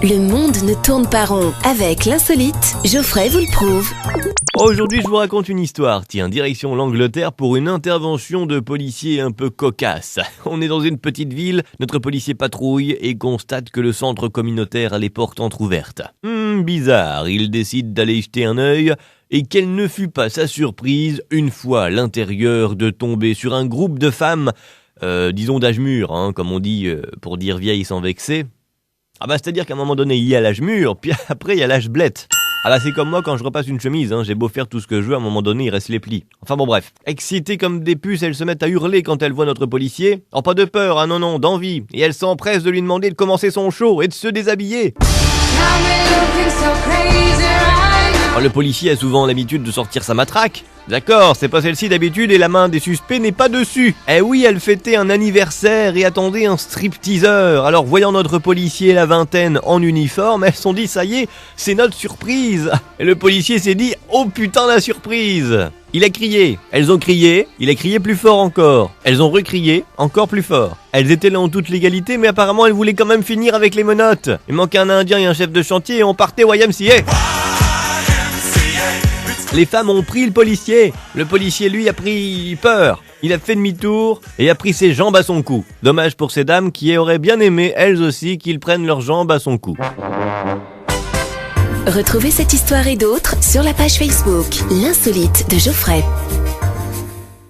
Le monde ne tourne pas rond. Avec l'insolite, Geoffrey vous le prouve. Aujourd'hui, je vous raconte une histoire. Tiens, direction l'Angleterre pour une intervention de policiers un peu cocasse. On est dans une petite ville, notre policier patrouille et constate que le centre communautaire a les portes entrouvertes. Bizarre, il décide d'aller jeter un œil et quelle ne fut pas sa surprise, une fois à l'intérieur, de tomber sur un groupe de femmes, disons d'âge mûr, comme on dit pour dire vieille sans vexer. C'est-à-dire qu'à un moment donné, il y a l'âge mûr, puis après il y a l'âge blette. C'est comme moi quand je repasse une chemise, j'ai beau faire tout ce que je veux, à un moment donné, il reste les plis. Bref. Excitées comme des puces, elles se mettent à hurler quand elles voient notre policier. Pas de peur, non, d'envie. Et elles s'empressent de lui demander de commencer son show et de se déshabiller. Le policier a souvent l'habitude de sortir sa matraque. D'accord, c'est pas celle-ci d'habitude et la main des suspects n'est pas dessus. Eh oui, elle fêtait un anniversaire et attendait un stripteaseur. Alors voyant notre policier la vingtaine en uniforme, elles se sont dit ça y est, c'est notre surprise. Et le policier s'est dit oh putain la surprise. Il a crié, elles ont crié, il a crié plus fort encore. Elles ont recrié, encore plus fort. Elles étaient là en toute légalité mais apparemment elles voulaient quand même finir avec les menottes. Il manquait un indien et un chef de chantier et on partait au YMCA. Les femmes ont pris le policier. Le policier, lui, a pris peur. Il a fait demi-tour et a pris ses jambes à son cou. Dommage pour ces dames qui auraient bien aimé, elles aussi, qu'ils prennent leurs jambes à son cou. Retrouvez cette histoire et d'autres sur la page Facebook L'Insolite de Geoffrey.